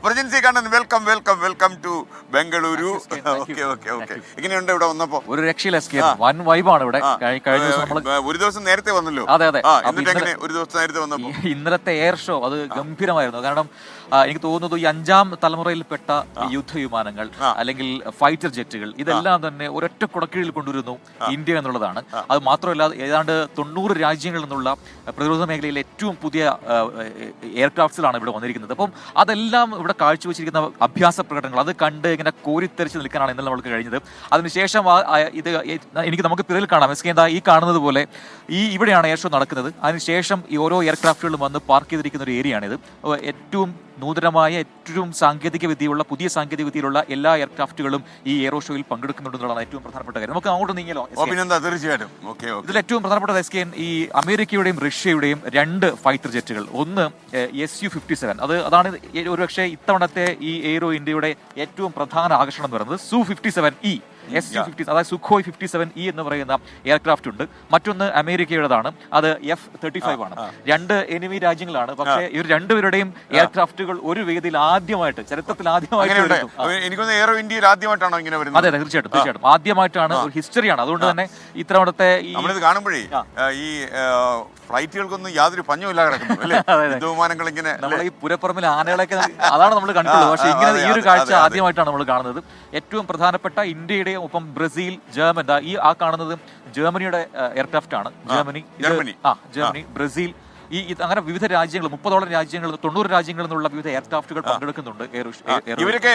പ്രജിൻസി Kannan, welcome welcome welcome to Bengaluru. എങ്ങനെയുണ്ട് ഇവിടെ വന്നപ്പോ? ഒരു രക്ഷയില്ല, വൻ വൈബാണ് ഇവിടെ. കഴിഞ്ഞ ദിവസം ഒരു ദിവസം നേരത്തെ വന്നല്ലോ. അതെ അതെ. ഒരു ദിവസം നേരത്തെ വന്നപ്പോ ഇന്നലത്തെ എയർ ഷോ അത് ഗംഭീരമായിരുന്നു. കാരണം എനിക്ക് തോന്നുന്നത് ഈ 5ാം തലമുറയിൽപ്പെട്ട യുദ്ധവിമാനങ്ങൾ അല്ലെങ്കിൽ ഫൈറ്റർ ജെറ്റുകൾ ഇതെല്ലാം തന്നെ ഒരൊറ്റ കുടക്കീഴിൽ കൊണ്ടുവരുന്നു ഇന്ത്യ എന്നുള്ളതാണ്. അത് മാത്രമല്ല ഏതാണ്ട് 90 രാജ്യങ്ങളിൽ നിന്നുള്ള പ്രതിരോധ മേഖലയിലെ ഏറ്റവും പുതിയ എയർക്രാഫ്റ്റ്സിലാണ് ഇവിടെ വന്നിരിക്കുന്നത്. അപ്പം അതെല്ലാം ഇവിടെ കാഴ്ചവെച്ചിരിക്കുന്ന അഭ്യാസ പ്രകടനങ്ങൾ അത് കണ്ട് ഇങ്ങനെ കോരിത്തെറിച്ച് നിൽക്കാനാണ് ഇന്നലെ നമ്മൾക്ക് കഴിഞ്ഞത്. അതിനുശേഷം ഇത് നമുക്ക് പിറകിൽ കാണാം. എന്താ ഈ കാണുന്നത് പോലെ ഇവിടെയാണ് എയർ ഷോ നടക്കുന്നത്. അതിനുശേഷം ഈ ഓരോ എയർക്രാഫ്റ്റുകളും വന്ന് പാർക്ക് ചെയ്തിരിക്കുന്ന ഒരു ഏരിയയാണിത്. ഏറ്റവും നൂതനമായ ഏറ്റവും പുതിയ സാങ്കേതിക വിദ്യയിലുള്ള എല്ലാ എയർക്രാഫ്റ്റുകളും ഈ എയറോ ഷോയിൽ പങ്കെടുക്കുന്നുണ്ടെന്നുള്ളതാണ് ഏറ്റവും പ്രധാനപ്പെട്ട കാര്യം. നമുക്ക് അങ്ങോട്ട് നീങ്ങിയാലോ? തീർച്ചയായിട്ടും. ഇതിൽ ഏറ്റവും പ്രധാനപ്പെട്ട ഈ അമേരിക്കയുടെയും റഷ്യയുടെയും 2 ഫൈറ്റർ ജെറ്റുകൾ, ഒന്ന് Su-57, അതാണ് ഒരുപക്ഷെ ഇത്തവണത്തെ ഈ എയ്റോ ഇന്ത്യയുടെ ഏറ്റവും പ്രധാന ആകർഷണം എന്ന് പറയുന്നത്. Su-57E Su-50, അതായത് സുഖോയ് 57E എന്ന് പറയുന്ന എയർക്രാഫ്റ്റ് ഉണ്ട്. മറ്റൊന്ന് അമേരിക്കയുടേതാണ്, അത് F-35 ആണ്. 2 എനിമി രാജ്യങ്ങളാണ്. പക്ഷേ ഈ രണ്ടുപേരുടെയും എയർക്രാഫ്റ്റുകൾ ഒരു വേദിയിൽ ആദ്യമായിട്ട്, ചരിത്രത്തിൽ ആദ്യമായിട്ട്. എനിക്കൊന്ന് എയ്റോ ഇന്ത്യയിൽ ആദ്യമായിട്ടാണോ ഇങ്ങനെ വരുന്നത്? അതെ, തീർച്ചയായിട്ടും ആദ്യമായിട്ടാണ്. ഒരു ഹിസ്റ്ററിയാണ്. അതുകൊണ്ട് തന്നെ ഇത്തവണത്തെ നമ്മളിത് കാണുമ്പോഴേ ഈ ഫ്ലൈറ്റുകൾക്കൊന്നും യാതൊരു പഞ്ഞമില്ല കിടക്കുന്നു അല്ലേ? വിമാനങ്ങൾ ഇങ്ങനെ നമ്മളെ ഈ പുരപ്പുറമിൽ ആനകളൊക്കെ അതാണ് നമ്മൾ കണ്ടുള്ളൂ. പക്ഷേ ഇങ്ങനെ ഈ ഒരു കാഴ്ച ആദ്യമായിട്ടാണ് നമ്മൾ കാണുന്നത്. ഏറ്റവും പ്രധാനപ്പെട്ട ഇന്ത്യയുടെ ഒപ്പം ബ്രസീൽ, ജർമ്മൻ, ആ കാണുന്നത് ജർമ്മനിയുടെ എയർക്രാഫ്റ്റ് ആണ്. ജർമ്മനി, ബ്രസീൽ, അങ്ങനെ വിവിധ രാജ്യങ്ങൾ, 30ഓളം രാജ്യങ്ങൾ, 90 രാജ്യങ്ങളിൽ നിന്നുള്ള വിവിധ എയർക്രാഫ്റ്റുകൾ പങ്കെടുക്കുന്നുണ്ട്. ഇവരൊക്കെ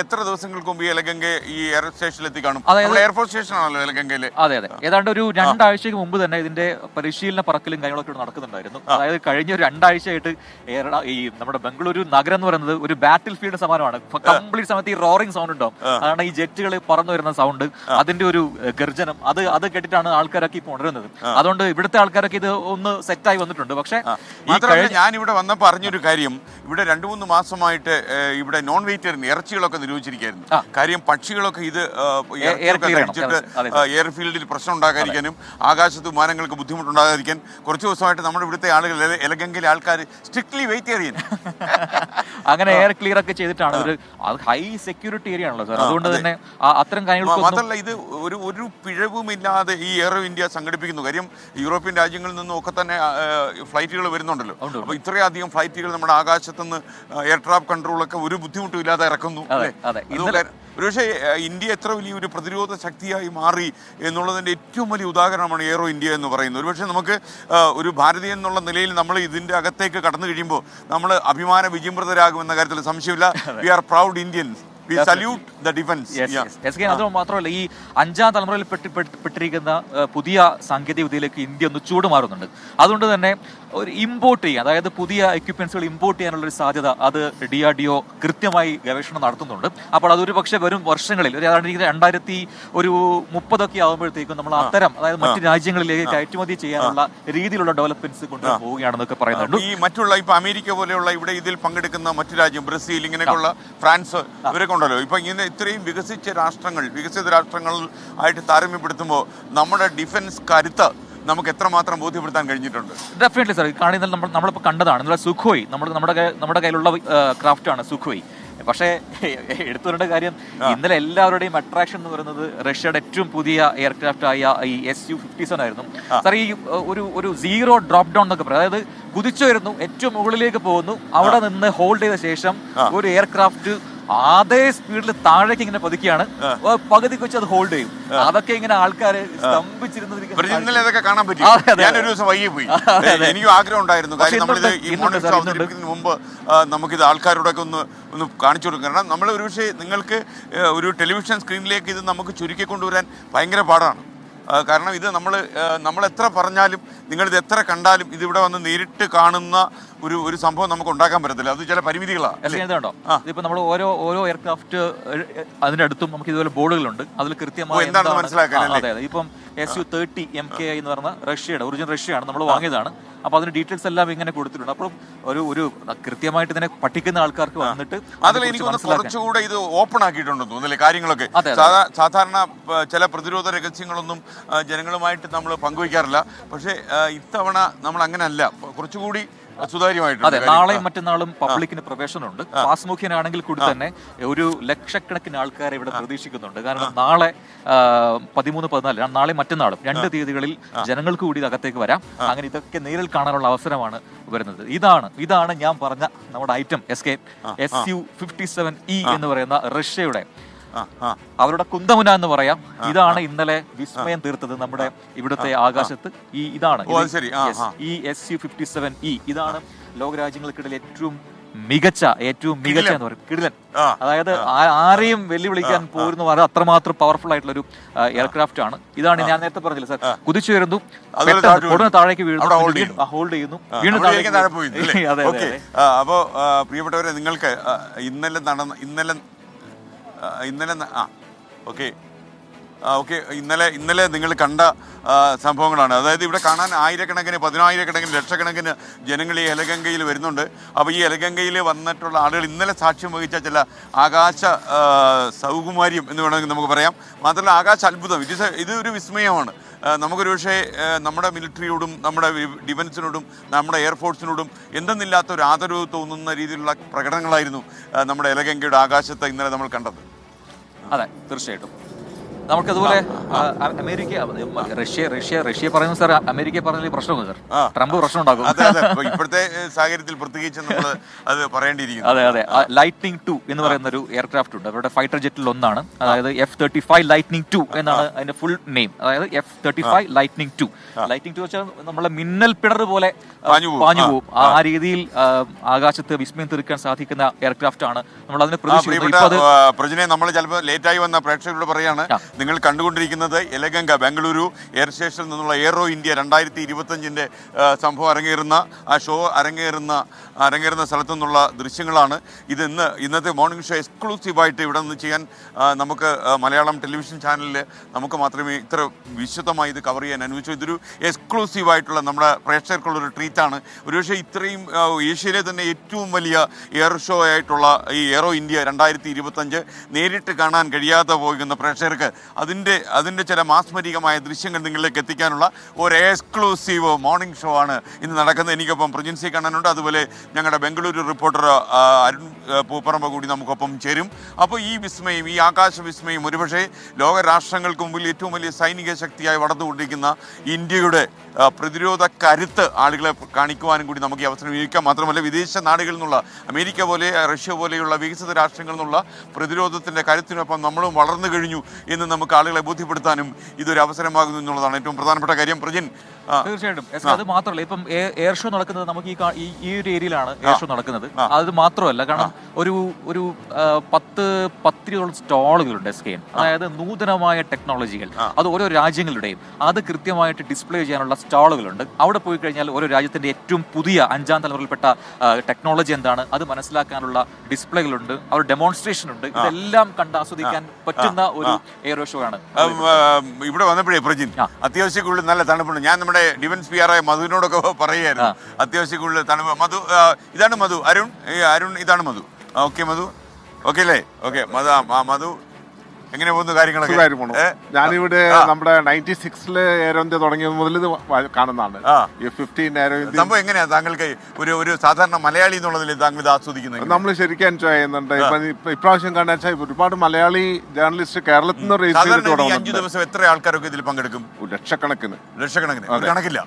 എത്ര ദിവസങ്ങൾക്ക് മുമ്പ് എലഗംഗ ഈ എയർ സ്റ്റേഷനിൽ എത്തി കാണും? എയർഫോഴ്സ് സ്റ്റേഷൻ ആണല്ലോ എലഗംഗയില്. അതെ അതെ. ഏതാണ്ട് ഒരു 2 ആഴ്ചക്ക് മുമ്പ് തന്നെ ഇതിന്റെ പരിശീലന പറക്കലും കാര്യങ്ങളൊക്കെ നടക്കുന്നുണ്ടായിരുന്നു. അതായത് കഴിഞ്ഞ ഒരു 2 ആഴ്ചയായിട്ട് ഈ നമ്മുടെ ബംഗളൂരു നഗരം എന്ന് പറയുന്നത് ഒരു ബാറ്റിൽ ഫീൽഡ് സമാനമാണ്. കംപ്ലീറ്റ് സമയത്ത് ഈ റോറിംഗ് സൗണ്ട് ഉണ്ടാവും. അതാണ് ഈ ജെറ്റുകൾ പറന്നു വരുന്ന സൗണ്ട്, അതിന്റെ ഒരു ഗർജനം, അത് കേട്ടിട്ടാണ് ആൾക്കാരൊക്കെ ഇപ്പോൾ ഉണരുന്നത്. അതുകൊണ്ട് ഇവിടുത്തെ ആൾക്കാരൊക്കെ ഇത് ഒന്ന് സെറ്റായി വന്നിട്ടുണ്ട്. മാത്രമല്ല ഞാൻ ഇവിടെ വന്നപ്പോൾ അറിഞ്ഞൊരു കാര്യം, ഇവിടെ 2-3 മാസമായിട്ട് ഇവിടെ നോൺ വെജിറ്റേറിയൻ ഇറച്ചികളൊക്കെ നിരോധിച്ചിരിക്കുകയായിരുന്നു. കാര്യം പക്ഷികളൊക്കെ ഇത് കഴിച്ചിട്ട് എയർഫീൽഡിൽ പ്രശ്നം ഉണ്ടാകാതിരിക്കാനും ആകാശത്ത് വിമാനങ്ങൾക്ക് ബുദ്ധിമുട്ടുണ്ടാകാതിരിക്കാൻ കുറച്ച് ദിവസമായിട്ട് നമ്മുടെ ഇവിടുത്തെ ആളുകൾ, എലഗംഗയിലെ ആൾക്കാർ സ്ട്രിക്ട്ലി വെജിറ്റേറിയൻ അങ്ങനെ എയർ ക്ലിയർ ഒക്കെ ചെയ്തിട്ടാണ്. ഹൈ സെക്യൂരിറ്റി ഏരിയ ആണല്ലോ സാർ. അതുകൊണ്ട് തന്നെ അത്തരം കാര്യങ്ങൾ മാത്രമല്ല ഇത് ഒരു പിഴവുമില്ലാതെ ഈ എയറോ ഇന്ത്യ സംഘടിപ്പിക്കുന്നു. കാര്യം യൂറോപ്യൻ രാജ്യങ്ങളിൽ നിന്നും ഒക്കെ തന്നെ ഫ്ലൈറ്റുകൾ വരുന്നുണ്ടല്ലോ. അപ്പൊ ഇത്രയധികം ഫ്ലൈറ്റുകൾ നമ്മുടെ ആകാശത്തുനിന്ന് എയർ ട്രാഫിക് കൺട്രോളൊക്കെ ഒരു ബുദ്ധിമുട്ടും ഇല്ലാതെ ഇറക്കുന്നു. ഒരുപക്ഷെ ഇന്ത്യ എത്ര വലിയൊരു പ്രതിരോധ ശക്തിയായി മാറി എന്നുള്ളതിൻ്റെ ഏറ്റവും വലിയ ഉദാഹരണമാണ് എയ്റോ ഇന്ത്യ എന്ന് പറയുന്നത്. ഒരുപക്ഷെ നമുക്ക് ഒരു ഭാരതീയൻ എന്നുള്ള നിലയിൽ നമ്മൾ ഇതിൻ്റെ അകത്തേക്ക് കടന്നു കഴിയുമ്പോൾ നമ്മൾ അഭിമാന വിജൃംഭൃതരാകുമെന്ന കാര്യത്തിൽ സംശയമില്ല. We are proud Indians. We salute the defense. അത് മാത്രമല്ല ഈ 5ാം തലമുറയിൽ പെട്ടിരിക്കുന്ന പുതിയ സാങ്കേതിക വിദ്യയിലേക്ക് ഇന്ത്യ ഒന്ന് ചൂടുമാറുന്നുണ്ട്. അതുകൊണ്ട് തന്നെ ഒരു ഇമ്പോർട്ട് ചെയ്യാൻ, അതായത് പുതിയ എക്യുപ്മെന്റ്സുകൾ ഇമ്പോർട്ട് ചെയ്യാനുള്ള ഒരു സാധ്യത അത് DRDO കൃത്യമായി ഗവേഷണം നടത്തുന്നുണ്ട്. അപ്പോൾ അതൊരു പക്ഷേ വരും വർഷങ്ങളിൽ, 2030 ആകുമ്പോഴത്തേക്കും നമ്മൾ അത്തരം, അതായത് മറ്റു രാജ്യങ്ങളിലേക്ക് കയറ്റുമതി ചെയ്യാനുള്ള രീതിയിലുള്ള ഡെവലപ്മെന്റ്സ് കൊണ്ടുപോവുകയാണെന്നൊക്കെ പറയുന്നുണ്ട്. ഈ മറ്റുള്ള ഇപ്പൊ അമേരിക്ക പോലെയുള്ള ഇവിടെ ഇതിൽ പങ്കെടുക്കുന്ന മറ്റു രാജ്യം, ബ്രസീൽ, ഇങ്ങനെയൊക്കെയുള്ള ഫ്രാൻസ്, ഇവരൊക്കെ ഉണ്ടല്ലോ. ഇപ്പൊ ഇങ്ങനെ ഇത്രയും വികസിത രാഷ്ട്രങ്ങൾ ആയിട്ട് താരതമ്യപ്പെടുത്തുമ്പോൾ നമ്മുടെ ഡിഫൻസ് കരുത്ത് നമുക്ക് എത്രമാത്രം ബോധ്യപ്പെടുത്താൻ കഴിഞ്ഞിട്ടുണ്ട്? Definitely sir. കാണുന്നത് നമ്മളിപ്പോൾ കണ്ടതാണ് സുഖോയ്, നമ്മുടെ കയ്യിലുള്ള ക്രാഫ്റ്റാണ് സുഖോയ്. പക്ഷേ എടുത്തു വരേണ്ട കാര്യം, ഇന്നലെ എല്ലാവരുടെയും അട്രാക്ഷൻ എന്ന് പറയുന്നത് റഷ്യയുടെ ഏറ്റവും പുതിയ എയർക്രാഫ്റ്റ് ആയ ഈ Su-57 ആയിരുന്നു. സാർ, ഈ ഒരു സീറോ ഡ്രോപ്പ് ഡൗൺ എന്നൊക്കെ പറയും. അതായത് കുതിച്ചു വരുന്നു, ഏറ്റവും മുകളിലേക്ക് പോകുന്നു, അവിടെ നിന്ന് ഹോൾഡ് ചെയ്ത ശേഷം ഒരു എയർക്രാഫ്റ്റ് അതേ സ്പീഡിൽ താഴേക്ക് ഇങ്ങനെ പതുക്കിയാണ്, പകുതിക്ക് വെച്ച് അത് ഹോൾഡ് ചെയ്യും. അതൊക്കെ ഇങ്ങനെ ആൾക്കാര് സ്തംഭിച്ചിരുന്നതൊക്കെ കാണാൻ പറ്റി. ഞാനൊരു ദിവസം വൈകി പോയി. എനിക്കും ആഗ്രഹം ഉണ്ടായിരുന്നു. കാര്യം നമ്മളിത് അവതരിപ്പിക്കുന്നതിന് മുമ്പ് നമുക്കിത് ആൾക്കാരോടൊക്കെ ഒന്ന് കാണിച്ചു കൊടുക്കും. കാരണം നമ്മൾ ഒരു പക്ഷേ നിങ്ങൾക്ക് ഒരു ടെലിവിഷൻ സ്ക്രീനിലേക്ക് ഇത് നമുക്ക് ചുരുക്കി കൊണ്ടുവരാൻ ഭയങ്കര പാടാണ്. കാരണം ഇത് നമ്മൾ എത്ര പറഞ്ഞാലും, നിങ്ങളിത് എത്ര കണ്ടാലും, ഇതിവിടെ വന്ന് നേരിട്ട് കാണുന്ന ഒരു സംഭവം നമുക്ക് ഉണ്ടാക്കാൻ പറ്റത്തില്ല. അത് ചില പരിമിതികളാണ്. ഇപ്പൊ നമ്മൾ ഓരോ എയർക്രാഫ്റ്റ് അതിന്റെ അടുത്തും നമുക്ക് ഇതുപോലെ ബോർഡുകളുണ്ട്. അതിൽ കൃത്യമായി എന്താണെന്ന് മനസ്സിലാക്കാൻ. ഇപ്പം Su-30 MKI എന്ന് പറഞ്ഞ റഷ്യയുടെ ഒറിജിനൽ റഷ്യയാണ്, നമ്മൾ വാങ്ങിയതാണ്. അപ്പൊ അതിന് ഡീറ്റെയിൽസ് എല്ലാം ഇങ്ങനെ കൊടുത്തിട്ടുണ്ട്. അപ്പം ഒരു കൃത്യമായിട്ട് ഇതിനെ പഠിക്കുന്ന ആൾക്കാർക്ക് വന്നിട്ട് അതിൽ എനിക്ക് കുറച്ചുകൂടെ ഇത് ഓപ്പൺ ആക്കിയിട്ടുണ്ടെന്ന് തോന്നുന്നില്ലേ കാര്യങ്ങളൊക്കെ. സാധാരണ ചില പ്രതിരോധ രഹസ്യങ്ങളൊന്നും ജനങ്ങളുമായിട്ട് നമ്മൾ പങ്കുവയ്ക്കാറില്ല. പക്ഷേ ഇത്തവണ നമ്മൾ അങ്ങനെ അല്ല, കുറച്ചുകൂടി സുതാര്യമായിട്ടുണ്ട്. അതെ, നാളെയും മറ്റന്നാളും പബ്ലിക്കിന് പ്രവേശനമുണ്ട്. പാസ്മുഖ്യനാണെങ്കിൽ കൂടി തന്നെ ഒരു ലക്ഷക്കണക്കിന് ആൾക്കാരെ ഇവിടെ പ്രതീക്ഷിക്കുന്നുണ്ട്. കാരണം നാളെ 13, 14 നാളെ മറ്റന്നാളും 2 തീയതികളിൽ ജനങ്ങൾക്ക് കൂടി അകത്തേക്ക് വരാം. അങ്ങനെ ഇതൊക്കെ നേരിൽ കാണാനുള്ള അവസരമാണ് വരുന്നത്. ഇതാണ് ഞാൻ പറഞ്ഞ നമ്മുടെ ഐറ്റം SU-57E എന്ന് പറയുന്ന റഷ്യയുടെ അവരുടെ കുന്തമുന എന്ന് പറയാം. ഇതാണ് ഇന്നലെ വിസ്മയം തീർത്തത് നമ്മുടെ ഇവിടുത്തെ ആകാശത്ത്. ഇതാണ് ഈ SU-57E. ഇതാണ് ലോകരാജ്യങ്ങൾക്കിടയിൽ ഏറ്റവും മികച്ച എന്ന് പറയും കിടിലൻ. അതായത് ആരെയും വെല്ലുവിളിക്കാൻ പോരുന്ന പറഞ്ഞാൽ അത്രമാത്രം പവർഫുൾ ആയിട്ടുള്ള ഒരു എയർക്രാഫ്റ്റ് ആണ്. ഇതാണ് ഞാൻ നേരത്തെ പറഞ്ഞില്ല സാർ, കുതിച്ചു വരുന്നു, ഉടനെ താഴേക്ക് വീഴുന്നു, ഹോൾഡ് ചെയ്യുന്നു, വീണ്ടും താഴെ പോയി. അതെ. അപ്പോ പ്രിയപ്പെട്ടവരെ, നിങ്ങൾക്ക് ഇന്നലെ ഇന്നലെ നിങ്ങൾ കണ്ട സംഭവങ്ങളാണ്. അതായത് ഇവിടെ കാണാൻ ആയിരക്കണക്കിന്, 10,000-കണക്കിന്, ലക്ഷക്കണക്കിന് ജനങ്ങൾ ഈ എലഗംഗയിൽ വരുന്നുണ്ട്. അപ്പോൾ ഈ എലഗംഗയിൽ വന്നിട്ടുള്ള ആളുകൾ ഇന്നലെ സാക്ഷ്യം വഹിച്ച ചില ആകാശ സൗകുമാര്യം എന്ന് വേണമെങ്കിൽ നമുക്ക് പറയാം. മാത്രമല്ല ആകാശ അത്ഭുതം. ഇതൊരു വിസ്മയമാണ്. നമുക്കൊരു പക്ഷേ നമ്മുടെ മിലിറ്ററിയോടും നമ്മുടെ ഡിഫൻസിനോടും നമ്മുടെ എയർഫോഴ്സിനോടും എന്തെന്നില്ലാത്ത ഒരു ആദരവ് തോന്നുന്ന രീതിയിലുള്ള പ്രകടനങ്ങളായിരുന്നു നമ്മുടെ എലഗംഗയുടെ ആകാശത്ത് ഇന്നലെ നമ്മൾ കണ്ടത്. അതെ, തീർച്ചയായിട്ടും. നമുക്കതുപോലെ അമേരിക്ക, റഷ്യ പറയുന്നു സാർ, അമേരിക്ക പറഞ്ഞാൽ പ്രശ്നമാണ് സാർ, ട്രംപ് പ്രശ്നം ഉണ്ടാക്കും. ഇപ്പോഴത്തെ സാഹചര്യത്തിൽ പ്രത്യേകിച്ച് നമ്മൾ അത് പറയേണ്ടിയിരിക്കുന്നു. അതെ. ലൈറ്റ്നിങ് 2 എന്ന് പറയുന്ന ഒരു എയർക്രാഫ്റ്റ് ഉണ്ട് അവരുടെ ഫൈറ്റർ ജെറ്റിൽ ഒന്നാണ്. അതായത് F-35 ലൈറ്റ്നിങ് 2 എന്നാണ് അതിന്റെ ഫുൾ നെയിം. അതായത് F-35 ലൈറ്റ്നിങ് 2 വെച്ചാൽ നമ്മളെ മിന്നൽ പിടർ പോലെ പാഞ്ഞു പോകും. ആ രീതിയിൽ ആകാശത്ത് വിസ്മയം തീർക്കാൻ സാധിക്കുന്ന എയർക്രാഫ്റ്റ് ആണ്. നമ്മൾ അതിനെ പ്രതീക്ഷിക്കുന്നത്. നമ്മൾ ചിലപ്പോൾ ലേറ്റായി വന്ന പ്രേക്ഷകരോട് പറയാണ്, നിങ്ങൾ കണ്ടുകൊണ്ടിരിക്കുന്നത് എലഗംഗ ബംഗളൂരു എയർ സ്റ്റേഷനിൽ നിന്നുള്ള എയ്റോ ഇന്ത്യ 2025 സംഭവം അരങ്ങേറുന്ന ആ ഷോ അരങ്ങേറുന്ന സ്ഥലത്തു നിന്നുള്ള ദൃശ്യങ്ങളാണ്. ഇന്നത്തെ മോർണിംഗ് ഷോ എക്സ്ക്ലൂസീവായിട്ട് ഇവിടെ നിന്ന് ചെയ്യാൻ നമുക്ക് മലയാളം ടെലിവിഷൻ ചാനലിൽ നമുക്ക് മാത്രമേ ഇത്ര വിശദമായി ഇത് കവർ ചെയ്യാൻ അനുവദിച്ചു. ഇതൊരു എക്സ്ക്ലൂസീവായിട്ടുള്ള നമ്മുടെ പ്രേക്ഷകർക്കുള്ളൊരു ട്രീറ്റാണ്. ഒരുപക്ഷെ ഇത്രയും ഏഷ്യയിലെ തന്നെ ഏറ്റവും വലിയ എയർ ഷോ ആയിട്ടുള്ള ഈ എയ്റോ ഇന്ത്യ 2025 നേരിട്ട് കാണാൻ കഴിയാതെ പോകുന്ന പ്രേക്ഷകർക്ക് അതിൻ്റെ ചില മാസ്മരികമായ ദൃശ്യങ്ങൾ നിങ്ങളിലേക്ക് എത്തിക്കാനുള്ള ഒരു എക്സ്ക്ലൂസീവ് മോർണിംഗ് ഷോ ആണ് ഇന്ന് നടക്കുന്നത്. എനിക്കൊപ്പം പ്രജിൻസി കണ്ണനുണ്ട്, അതുപോലെ ഞങ്ങളുടെ ബംഗളൂരു റിപ്പോർട്ടർ അരുൺ പൂപ്പറമ്പ കൂടി നമുക്കൊപ്പം ചേരും. അപ്പോൾ ഈ ആകാശ വിസ്മയം ഒരുപക്ഷെ ലോകരാഷ്ട്രങ്ങൾക്ക് മുമ്പിൽ ഏറ്റവും വലിയ സൈനിക ശക്തിയായി വളർന്നുകൊണ്ടിരിക്കുന്ന ഇന്ത്യയുടെ പ്രതിരോധ കരുത്ത് ആളുകളെ കാണിക്കുവാനും കൂടി നമുക്ക് ഈ അവസരം ഉപയോഗിക്കാം. മാത്രമല്ല വിദേശ നാടുകളിൽ നിന്നുള്ള അമേരിക്ക പോലെ റഷ്യ പോലെയുള്ള വികസിത രാഷ്ട്രങ്ങളിൽ നിന്നുള്ള പ്രതിരോധത്തിൻ്റെ കരുത്തിനൊപ്പം നമ്മളും വളർന്നു കഴിഞ്ഞു എന്ന് നമുക്ക് ആളുകളെ ബോധ്യപ്പെടുത്താനും ഇതൊരു അവസരമാകുന്നു എന്നുള്ളതാണ് ഏറ്റവും പ്രധാനപ്പെട്ട കാര്യം. പ്രജിൻ, തീർച്ചയായിട്ടും. അത് മാത്രമല്ല, ഇപ്പം എയർ ഷോ നടക്കുന്നത് നമുക്ക് ഈ ഒരു ഏരിയയിലാണ് എയർ ഷോ നടക്കുന്നത്. അത് മാത്രമല്ല, കാരണം ഒരു 10-20 സ്റ്റാളുകളുണ്ട് സ്കെയിൻ. അതായത് നൂതനമായ ടെക്നോളജികൾ, അത് ഓരോ രാജ്യങ്ങളുടെയും അത് കൃത്യമായിട്ട് ഡിസ്പ്ലേ ചെയ്യാനുള്ള സ്റ്റാളുകളുണ്ട്. അവിടെ പോയി കഴിഞ്ഞാൽ ഓരോ രാജ്യത്തിന്റെ ഏറ്റവും പുതിയ 5ാം തലമുറയിൽപ്പെട്ട ടെക്നോളജി എന്താണ് അത് മനസ്സിലാക്കാനുള്ള ഡിസ്പ്ലേകളുണ്ട്, അവർ ഡെമോൺസ്ട്രേഷൻ ഉണ്ട്. ഇതെല്ലാം കണ്ട് ആസ്വദിക്കാൻ പറ്റുന്ന ഒരു എയർ ഷോ ആണ്. ഇവിടെ വന്നപ്പോഴേ പ്രജിൻ, അത്യാവശ്യം കൂടുതൽ നല്ല തണുപ്പുണ്ട്. ഞാൻ നമ്മുടെ ഡിഫൻസ് PR ആയ മധുവിനോടൊക്കെ പറയായിരുന്നു, അത്യാവശ്യം കൂടുതൽ തണുപ്പ്. മധു, ഇതാണ് മധു. അരുൺ ഇതാണ് മധു. ഓക്കെ മധു, ഓക്കെ അല്ലേ? ഓക്കെ മധു, എങ്ങനെ പോകുന്നു കാര്യങ്ങളൊക്കെ? ഞാനിവിടെ നമ്മുടെ 96 എയറോ ഇന്ത്യ തുടങ്ങിയത് മുതൽ ഇത് കാണുന്നതാണ്. ഈ 15 എയറോ ഇന്ത്യ സംഭവം എങ്ങനെയാ താങ്കൾക്ക് ഒരു സാധാരണ മലയാളി എന്നുള്ളതിൽ താങ്കൾ ഇത് ആസ്വദിക്കുന്നത്? നമ്മൾ ശരിക്കും എൻജോയ് ചെയ്യുന്നുണ്ട്. ഇപ്രാവശ്യം കാണാൻ വെച്ചാൽ ഒരുപാട് മലയാളി ജേർണലിസ്റ്റ് കേരളത്തിൽ നിന്ന് രജിസ്റ്റർ ചെയ്തിട്ടുണ്ട്. 5 ദിവസം എത്ര ആൾക്കാരൊക്കെ ഇതിൽ പങ്കെടുക്കും? ലക്ഷക്കണക്കിന് കണക്കില്ല.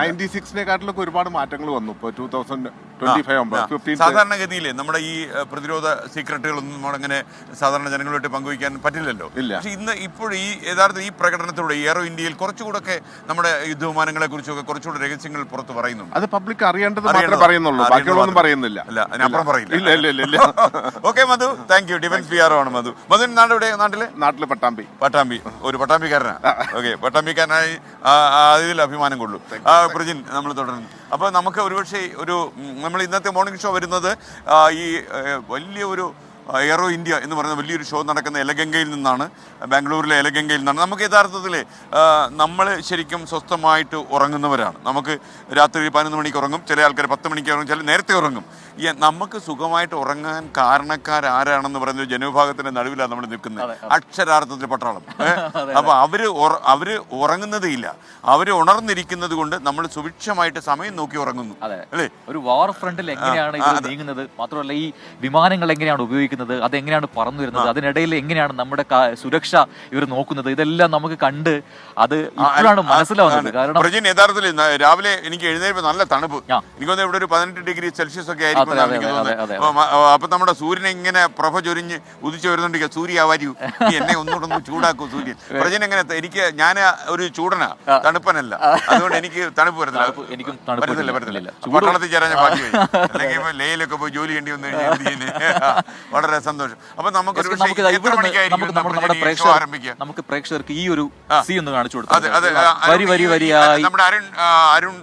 96-നെക്കാട്ടിലൊക്കെ ഒരുപാട് മാറ്റങ്ങൾ വന്നു. ഇപ്പോൾ 2025 സാധാരണഗതിയിൽ നമ്മുടെ ഈ പ്രതിരോധ സീക്രട്ടുകളൊന്നും അങ്ങനെ സാധാരണ ജനങ്ങളുമായിട്ട് പങ്കുവയ്ക്കാൻ പറ്റില്ലല്ലോ. പക്ഷെ ഇപ്പോൾ യഥാർത്ഥ ഈ പ്രകടനത്തിലൂടെ എയറോ ഇന്ത്യയിൽ കുറച്ചുകൂടെ നമ്മുടെ യുദ്ധവിമാനങ്ങളെ കുറിച്ചൊക്കെ കുറച്ചുകൂടെ രഹസ്യങ്ങൾ പുറത്ത് പറയുന്നുണ്ട്. അത് പബ്ലിക് അറിയേണ്ടത് മാത്രമേ പറയുന്നുള്ളൂ, ബാക്കിയുള്ളതൊന്നും പറയുന്നില്ല. അതിനപ്പുറം പറയില്ല. Okay Madhu, thank you. Defence PR ആണ് മധു. മധുവിന്റെ നാട് എവിടെ? നാട്ടില് പട്ടാമ്പി. ഒരു പട്ടാമ്പിക്കാരനാണ്. ഓക്കെ, പട്ടാമ്പിക്കാരനായി അതിൽ അഭിമാനം കൊള്ളു. പ്രജിൻ, നമ്മൾ തുടരുന്നു. അപ്പോൾ നമുക്ക് ഒരുപക്ഷെ നമ്മൾ ഇന്നത്തെ മോർണിംഗ് ഷോ വരുന്നത് ഈ വലിയ ഒരു എയ്റോ ഇന്ത്യ എന്ന് പറയുന്ന വലിയൊരു ഷോ നടക്കുന്ന എലഗംഗയിൽ നിന്നാണ്, ബാംഗ്ലൂരിലെ എലഗംഗയിൽ നിന്നാണ്. നമുക്ക് യഥാർത്ഥത്തിൽ നമ്മൾ ശരിക്കും സ്വസ്ഥമായിട്ട് ഉറങ്ങുന്നവരാണ്. നമുക്ക് രാത്രി 11 മണിക്ക് ഉറങ്ങും, ചില ആൾക്കാർ 10 മണിക്ക് ഉറങ്ങും, ചില നേരത്തെ ഉറങ്ങും. നമുക്ക് സുഖമായിട്ട് ഉറങ്ങാൻ കാരണക്കാരാരാണെന്ന് പറയുന്ന ജനവിഭാഗത്തിന്റെ നടുവിലാണ് നമ്മൾ നിൽക്കുന്നത്. അക്ഷരാർത്ഥത്തിൽ പട്ടാളം. അപ്പൊ അവര് ഉറങ്ങുന്നതേ ഇല്ല. അവര് ഉണർന്നിരിക്കുന്നത് കൊണ്ട് നമ്മൾ സുഭിക്ഷമായിട്ട് സമയം നോക്കി ഉറങ്ങുന്നു അല്ലേ? ഒരു വാർ ഫ്രണ്ടിൽ എങ്ങനെയാണ് ഇത് നീങ്ങുന്നത്, മാത്രമല്ല ഈ വിമാനങ്ങൾ എങ്ങനെയാണ് ഉപയോഗിക്കുന്നത്, അതെങ്ങനെയാണ് പറന്നു വരുന്നത്, അതിനിടയിൽ എങ്ങനെയാണ് നമ്മുടെ സുരക്ഷ ഇവർ നോക്കുന്നത്, ഇതെല്ലാം നമുക്ക് കണ്ട് അത് ഇപ്പോഴാണ് മനസ്സിലാവുന്നത്. കാരണം പ്രജിൻ യഥാർത്ഥത്തിൽ രാവിലെ എനിക്ക് എഴുന്നേൽപ്പ് നല്ല തണുപ്പ്, എനിക്കൊന്ന് ഇവിടെ ഒരു 18 ഡിഗ്രി സെൽഷ്യസ് ഒക്കെ ആയിരിക്കും എനിക്ക് തോന്നുന്നത്. അപ്പൊ നമ്മുടെ സൂര്യനെ ഇങ്ങനെ പ്രഭ ചൊരിഞ്ഞ് ഉദിച്ചു വരുന്നുണ്ടെങ്കിൽ സൂര്യ വരൂ, എന്നെ ഒന്നുകൂടെ ചൂടാക്കൂ സൂര്യൻ. പ്രജിൻ എങ്ങനെ? ഞാൻ ഒരു ചൂടനാ, തണുപ്പനല്ല, അതുകൊണ്ട് എനിക്ക് തണുപ്പ് വരുന്നില്ല. എനിക്കും പറ്റത്തില്ല. പട്ടാളത്തിൽ ചേരാൻ ഞാൻ ബാക്കി പോയി, അല്ലെങ്കിൽ ഇപ്പൊ ലേയിലൊക്കെ പോയി ജോലി ചെയ്യേണ്ടി വന്നു കഴിഞ്ഞാൽ വളരെ സന്തോഷം. അപ്പൊ നമുക്ക് നമുക്ക് പ്രേക്ഷകർക്ക് ഈ ഒരു സീൻ ഒന്ന് കാണിച്ചു കൊടുക്കാം. നമ്മുടെ അരുൺ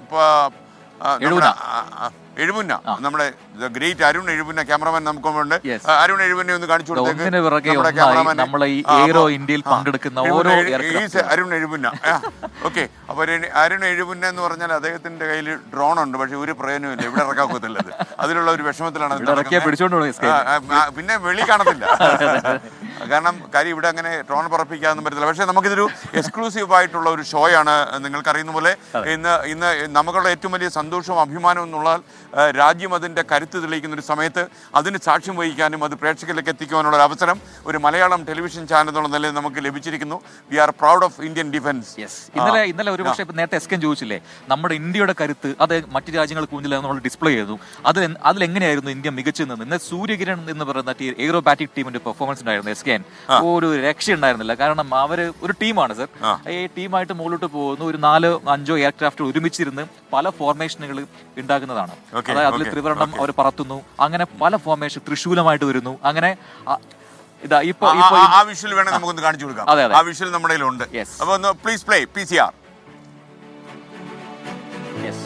എഴുമുന്ന, നമ്മുടെ ഗ്രേറ്റ് അരുൺ എഴുമുന്ന ക്യാമറമാൻ നമുക്കുണ്ട്. അരുൺ എഴുമുന്നെ ഒന്ന് കാണിച്ചു കൊടുത്തേക്ക്. നമ്മളെ ഈ എയ്റോ ഇന്ത്യയിൽ പങ്കെടുക്കുന്ന ഓരോ അരുൺ എഴുമുന്ന. ഓക്കെ, അപ്പൊ അരുൺ എഴുമുന്ന എന്ന് പറഞ്ഞാൽ അദ്ദേഹത്തിന്റെ കയ്യിൽ ഡ്രോൺ ഉണ്ട്, പക്ഷെ ഒരു പ്രയോജനമില്ല, ഇവിടെ ഇറക്കാൻ ഒക്കത്തില്ലത്. അതിലുള്ള ഒരു വിഷമത്തിലാണ്. പിന്നെ വെളി കാണത്തില്ല, കാരണം കാര്യം ഇവിടെ അങ്ങനെ ഡ്രോൺ പറപ്പിക്കാനൊന്നും പറ്റത്തില്ല. പക്ഷേ നമുക്കിതൊരു എക്സ്ക്ലൂസീവ് ആയിട്ടുള്ള ഒരു ഷോയാണ്. നിങ്ങൾക്കറിയുന്ന പോലെ ഇന്ന് നമുക്കുള്ള ഏറ്റവും വലിയ സന്തോഷവും അഭിമാനവും എന്നുള്ള രാജ്യം അതിൻ്റെ കരുത്ത് തെളിയിക്കുന്ന ഒരു സമയത്ത് അതിന് സാക്ഷ്യം വഹിക്കാനും അത് പ്രേക്ഷകരിലേക്ക് എത്തിക്കുവാനുള്ള ഒരു അവസരം ഒരു മലയാളം ടെലിവിഷൻ ചാനൽ എന്നുള്ള നിലയിൽ നമുക്ക് ലഭിച്ചിരിക്കുന്നു. We are proud of Indian defence. ഇന്നലെ ഒരു പക്ഷേ നേരത്തെ എസ്കൻ ചോദിച്ചില്ലേ, നമ്മുടെ ഇന്ത്യയുടെ കരുത്ത് അത് മറ്റു രാജ്യങ്ങൾക്ക് മുന്നിൽ നമ്മൾ ഡിസ്പ്ലേ ചെയ്തു. അതിലെങ്ങനെയായിരുന്നു ഇന്ത്യ മികച്ചു നിന്ന്? ഇന്ന് സൂര്യകിരൺ എന്ന് പറയുന്ന എയ്റോബാറ്റിക് ടീമിന്റെ പെർഫോമൻസ് ഉണ്ടായിരുന്നു. എസ്കൻ ഒരു രക്ഷ ഉണ്ടായിരുന്നില്ല, കാരണം അവര് ഒരു ടീമാണ് സർ. ഈ ടീമായിട്ട് മുകളിലോട്ട് പോകുന്നു, ഒരു 4-5 എയർക്രാഫ്റ്റ് ഒരുമിച്ചിരുന്ന് പല ഫോർമേഷനുകൾ ഉണ്ടാക്കുന്നതാണ്. അതായത് അതിൽ ത്രിവർണ്ണം അവർ പറത്തുന്നു, അങ്ങനെ പല ഫോർമേഷൻ ത്രിശൂലമായിട്ട് വരുന്നു. അങ്ങനെ ഇതാ ഇപ്പൊ ആ വിഷ്വൽ വേണേ നമുക്കൊന്ന് കാണിച്ചു കൊടുക്കാം. ആ വിഷ്വൽ നമ്മുടെ കയ്യിലുണ്ട്. അപ്പൊ ഒന്ന് പ്ലീസ് പ്ലേ PCR.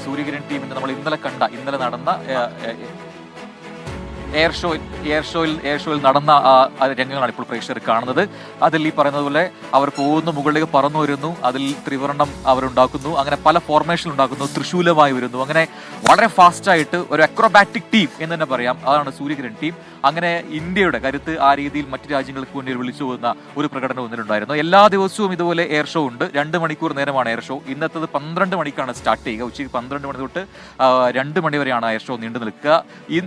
സൂര്യകിരൺ ടീമിന്റെ നമ്മൾ ഇന്നലെ നടന്ന എയർ ഷോയിൽ നടന്ന രംഗങ്ങളാണ് ഇപ്പോൾ പ്രേക്ഷകർ കാണുന്നത്. അതിൽ ഈ പറയുന്നത് പോലെ അവർ പോകുന്നു, മുകളിലേക്ക് പറന്നു വരുന്നു, അതിൽ ത്രിവർണ്ണം അവരുണ്ടാക്കുന്നു, അങ്ങനെ പല ഫോർമേഷൻ ഉണ്ടാക്കുന്നു, തൃശൂലമായി വരുന്നു. അങ്ങനെ വളരെ ഫാസ്റ്റായിട്ട് ഒരു അക്രോബാറ്റിക് ടീം എന്ന് തന്നെ പറയാം, അതാണ് സൂര്യകിരൺ ടീം. അങ്ങനെ ഇന്ത്യയുടെ കരുത്ത് ആ രീതിയിൽ മറ്റു രാജ്യങ്ങൾക്ക് മുന്നിൽ വിളിച്ചു പോകുന്ന ഒരു പ്രകടനം ഒന്നിലുണ്ടായിരുന്നു. എല്ലാ ദിവസവും ഇതുപോലെ എയർ ഷോ ഉണ്ട്. 2 മണിക്കൂർ നേരമാണ് എയർ ഷോ. ഇന്നത്തത് 12 മണിക്കാണ് സ്റ്റാർട്ട് ചെയ്യുക. ഉച്ചയ്ക്ക് 12 മണി തൊട്ട് 2 മണി വരെയാണ് എയർ ഷോ നീണ്ടു നിൽക്കുക.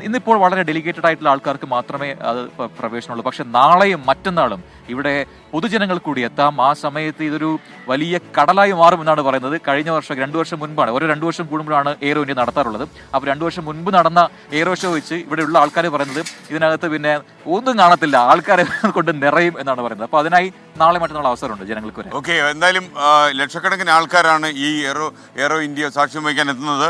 ഇന്നിപ്പോൾ വളരെ ഡെലിഗേറ്റഡ് ആയിട്ടുള്ള ആൾക്കാർക്ക് മാത്രമേ അത് പ്രവേശനമുള്ളൂ. പക്ഷെ നാളെയും മറ്റന്നാളും ഇവിടെ പൊതുജനങ്ങൾ കൂടി എത്താം. ആ സമയത്ത് ഇതൊരു വലിയ കടലായി മാറുമെന്നാണ് പറയുന്നത്. കഴിഞ്ഞ വർഷം 2 വർഷം മുൻപാണ്, 2 വർഷം കൂടുമ്പോഴാണ് എയ്റോ ഇന്ത്യ നടത്താറുള്ളത്. അപ്പോൾ 2 വർഷം മുൻപ് നടന്ന എയ്റോ ഷോ വെച്ച് ഇവിടെയുള്ള ആൾക്കാർ പറയുന്നത് ഇതിനകത്ത് പിന്നെ ഒന്നും കാണത്തില്ല, ആൾക്കാരെ കൊണ്ട് നിറയും എന്നാണ് പറയുന്നത്. അപ്പോൾ അതിനായി നാളെ മറ്റന്നാൾ അവസരമുണ്ട് ജനങ്ങൾക്ക് വരെ. ഓക്കെ, എന്തായാലും ലക്ഷക്കണക്കിന് ആൾക്കാരാണ് ഈ എയ്റോ ഇന്ത്യ സാക്ഷ്യം വഹിക്കാൻ എത്തുന്നത്.